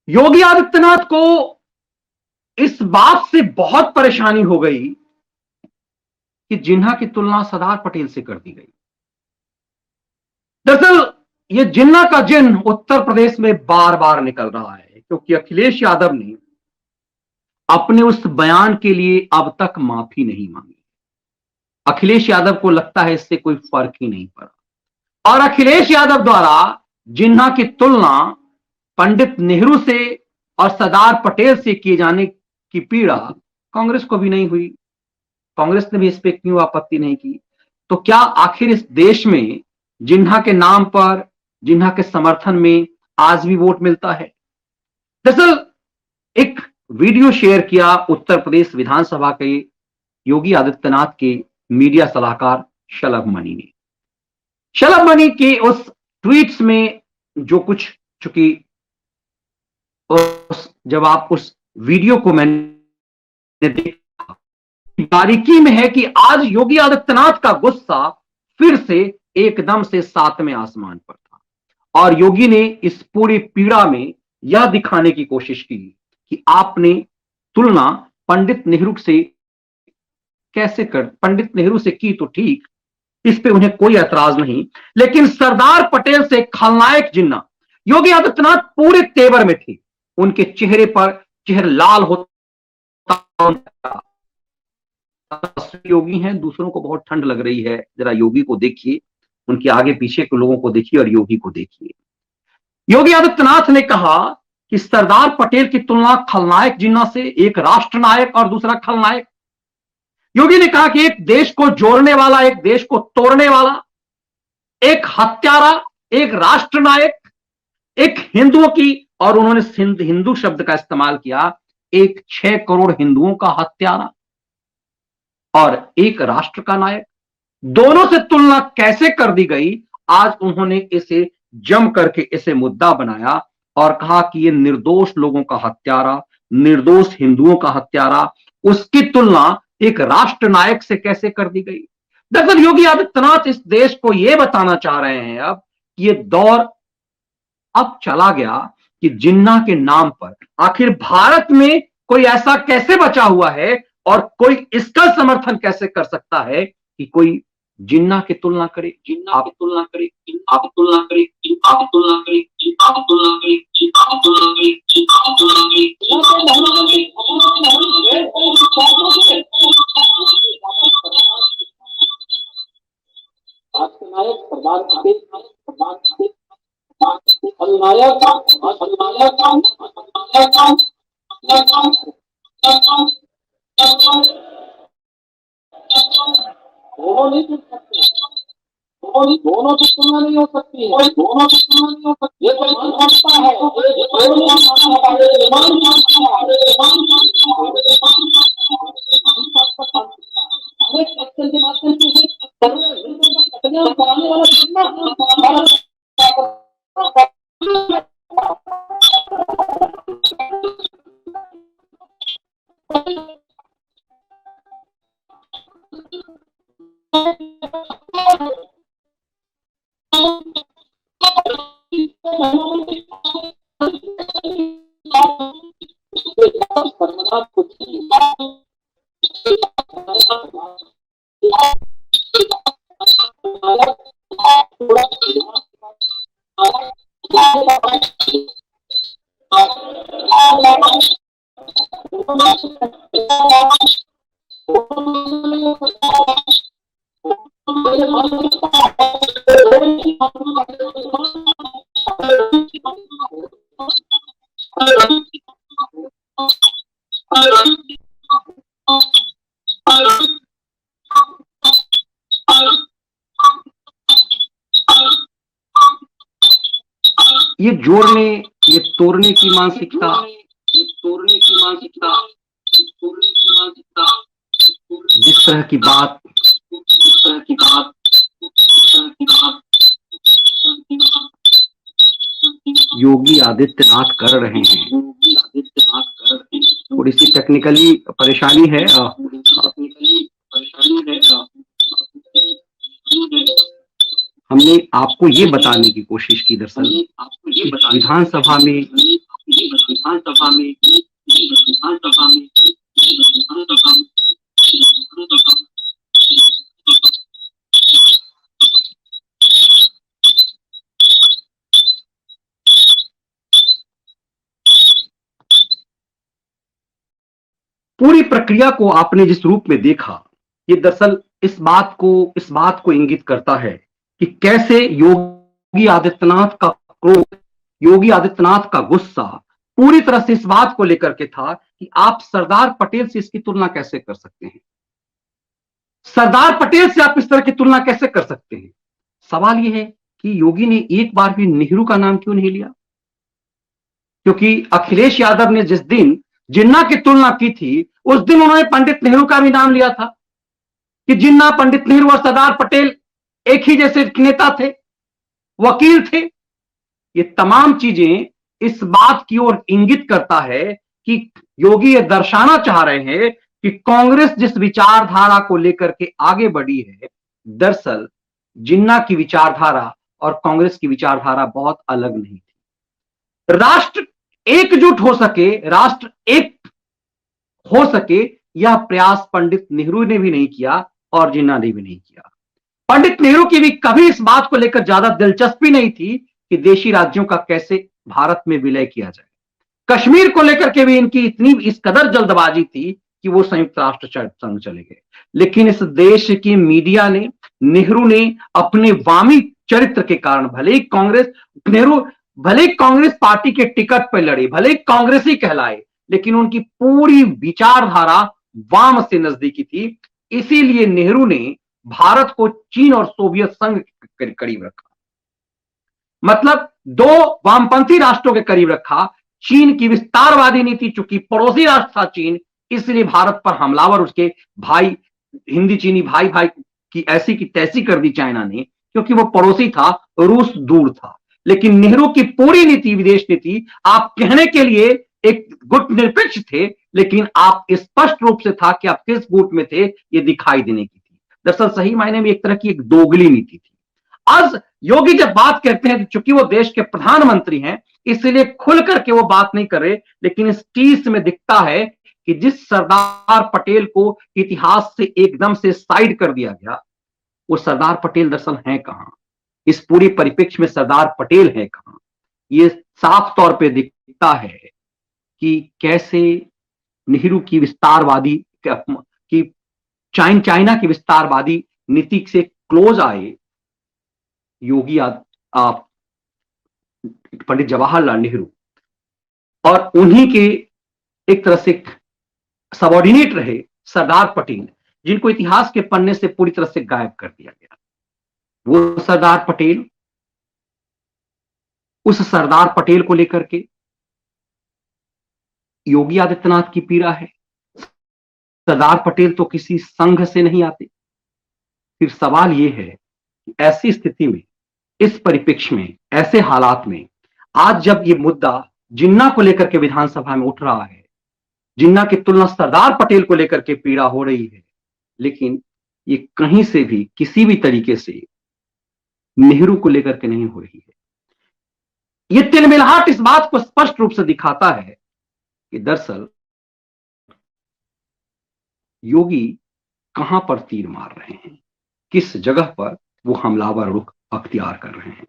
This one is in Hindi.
योगी आदित्यनाथ को इस बात से बहुत परेशानी हो गई कि जिन्ना की तुलना सरदार पटेल से कर दी गई। दरअसल ये जिन्ना का जिन्न उत्तर प्रदेश में बार बार निकल रहा है क्योंकि अखिलेश यादव ने अपने उस बयान के लिए अब तक माफी नहीं मांगी। अखिलेश यादव को लगता है इससे कोई फर्क ही नहीं पड़ा और अखिलेश यादव द्वारा जिन्ना की तुलना पंडित नेहरू से और सरदार पटेल से किए जाने की पीड़ा कांग्रेस को भी नहीं हुई। कांग्रेस ने भी इस पे क्यों आपत्ति नहीं की? तो क्या आखिर इस देश में जिन्ना के नाम पर, जिन्ना के समर्थन में आज भी वोट मिलता है? दरअसल एक वीडियो शेयर किया उत्तर प्रदेश विधानसभा के योगी आदित्यनाथ के मीडिया सलाहकार शलभ मणि ने। शलभ मणि के उस ट्वीट्स में जो कुछ, चूंकि जब आप उस वीडियो को मैंने देखा, बारीकी में है कि आज योगी आदित्यनाथ का गुस्सा फिर से एकदम से सातवें आसमान पर था और योगी ने इस पूरी पीड़ा में यह दिखाने की कोशिश की कि आपने तुलना पंडित नेहरू से कैसे कर, पंडित नेहरू से की तो ठीक, इस पे उन्हें कोई ऐतराज नहीं, लेकिन सरदार पटेल से खलनायक जिन्ना। योगी आदित्यनाथ पूरे तेवर में थे, उनके चेहरे पर चेहरा लाल होता। योगी हैं, दूसरों को बहुत ठंड लग रही है, जरा योगी को देखिए, उनके आगे पीछे के लोगों को देखिए और योगी को देखिए। योगी आदित्यनाथ ने कहा कि सरदार पटेल की तुलना खलनायक जिन्ना से, एक राष्ट्र नायक और दूसरा खलनायक। योगी ने कहा कि एक देश को जोड़ने वाला, एक देश को तोड़ने वाला, एक हत्यारा, एक राष्ट्र नायक, एक हिंदुओं की, और उन्होंने हिंदू शब्द का इस्तेमाल किया, एक 6 करोड़ हिंदुओं का हत्यारा और एक राष्ट्र का नायक, दोनों से तुलना कैसे कर दी गई। आज उन्होंने इसे जम करके इसे मुद्दा बनाया और कहा कि ये निर्दोष लोगों का हत्यारा, निर्दोष हिंदुओं का हत्यारा, उसकी तुलना एक राष्ट्र नायक से कैसे कर दी गई। दरअसल योगी आदित्यनाथ इस देश को यह बताना चाह रहे हैं अब कि ये दौर अब चला गया कि जिन्ना के नाम पर आखिर भारत में कोई ऐसा कैसे बचा हुआ है और कोई इसका समर्थन कैसे कर सकता है कि कोई जिन्ना की तुलना करे, जिन्ना की तुलना करे, जिन्ना की तुलना करे, जिन्ना की तुलना करे, जिन्ना की तुलना करे, जिन्ना की तुलना करे, जिन्ना की तुलना करे। नायक सरदार पटेल, सरदार पटेल, खलनायक, दोनों नहीं जुड़ सकते, दोनों की तुलना नहीं हो सकती है, दोनों की तुलना नहीं हो सकती। ये कोई मानता है, अनेक एक्शन के माध्यम से कराने वाला ये जोड़ने, ये तोड़ने की मानसिकता, ये तोड़ने की मानसिकता, तोड़ने की मानसिकता, जिस तरह की बात, जिस तरह की बात, जिस तरह की बात योगी आदित्यनाथ कर रहे हैं, योगी आदित्यनाथ कर रहे हैं। थोड़ी सी टेक्निकली परेशानी है, हमने आपको ये बताने की कोशिश की, दरअसल विधानसभा में विधानसभा में विधानसभा में विधानसभा में पूरी प्रक्रिया को आपने जिस रूप में देखा, ये दरअसल इस बात को इंगित करता है कि कैसे योगी आदित्यनाथ का क्रोध, योगी आदित्यनाथ का गुस्सा पूरी तरह से इस बात को लेकर के था कि आप सरदार पटेल से इसकी तुलना कैसे कर सकते हैं, सरदार पटेल से आप इस तरह की तुलना कैसे कर सकते हैं। सवाल यह है कि योगी ने एक बार भी नेहरू का नाम क्यों नहीं लिया, क्योंकि अखिलेश यादव ने जिस दिन जिन्ना की तुलना की थी उस दिन उन्होंने पंडित नेहरू का भी नाम लिया था कि जिन्ना, पंडित नेहरू और सरदार पटेल एक ही जैसे नेता थे, वकील थे। ये तमाम चीजें इस बात की ओर इंगित करता है कि योगी ये दर्शाना चाह रहे हैं कि कांग्रेस जिस विचारधारा को लेकर के आगे बढ़ी है, दरअसल जिन्ना की विचारधारा और कांग्रेस की विचारधारा बहुत अलग नहीं थी। राष्ट्र एकजुट हो सके, राष्ट्र एक हो सके, यह प्रयास पंडित नेहरू ने भी नहीं किया और जिन्ना ने भी नहीं किया। पंडित नेहरू की भी कभी इस बात को लेकर ज्यादा दिलचस्पी नहीं थी कि देशी राज्यों का कैसे भारत में विलय किया जाए। कश्मीर को लेकर के भी इनकी इतनी इस कदर जल्दबाजी थी कि वो संयुक्त राष्ट्र संघ चले गए। लेकिन इस देश की मीडिया ने, नेहरू ने अपने वामी चरित्र के कारण, भले कांग्रेस पार्टी के टिकट पर लड़े, भले कांग्रेसी कहलाए, लेकिन उनकी पूरी विचारधारा वाम से नजदीकी थी। इसीलिए नेहरू ने भारत को चीन और सोवियत संघ के करीब रखा, मतलब दो वामपंथी राष्ट्रों के करीब रखा। चीन की विस्तारवादी नीति, चूंकि पड़ोसी राष्ट्र था चीन, इसलिए भारत पर हमलावर उसके भाई, हिंदी चीनी भाई भाई की ऐसी की तैसी कर दी चाइना ने, क्योंकि वो पड़ोसी था, रूस दूर था। लेकिन नेहरू की पूरी नीति, विदेश नीति, आप कहने के लिए एक गुट निरपेक्ष थे, लेकिन आप स्पष्ट रूप से था कि आप किस गुट में थे, ये दिखाई देने की थी। दरअसल सही मायने में एक तरह की एक दोगली नीति थी। आज योगी जब बात करते हैं, चूंकि वो देश के प्रधानमंत्री हैं, इसलिए खुल करके वो बात नहीं कर रहे, लेकिन इस टीस में दिखता है कि जिस सरदार पटेल को इतिहास से एकदम से साइड कर दिया गया, वो सरदार पटेल दरअसल हैं कहां, इस पूरी परिप्रेक्ष्य में सरदार पटेल है कहां। ये साफ तौर पे दिखता है कि कैसे नेहरू की विस्तारवादी की चाइना की विस्तारवादी नीति से क्लोज आए योगी पंडित जवाहरलाल नेहरू, और उन्हीं के एक तरह से सबऑर्डिनेट रहे सरदार पटेल, जिनको इतिहास के पन्ने से पूरी तरह से गायब कर दिया गया। वो सरदार पटेल, उस सरदार पटेल को लेकर के योगी आदित्यनाथ की पीड़ा है। सरदार पटेल तो किसी संघ से नहीं आते। फिर सवाल यह है कि ऐसी स्थिति में, इस परिप्रेक्ष्य में, ऐसे हालात में, आज जब ये मुद्दा जिन्ना को लेकर के विधानसभा में उठ रहा है, जिन्ना की तुलना सरदार पटेल को लेकर के पीड़ा हो रही है, लेकिन ये कहीं से भी किसी भी तरीके से नेहरू को लेकर के नहीं हो रही है। ये तिलमिलाहट इस बात को स्पष्ट रूप से दिखाता है कि दरअसल योगी कहां पर तीर मार रहे हैं, किस जगह पर वो हमलावर रुख अख्तियार कर रहे हैं।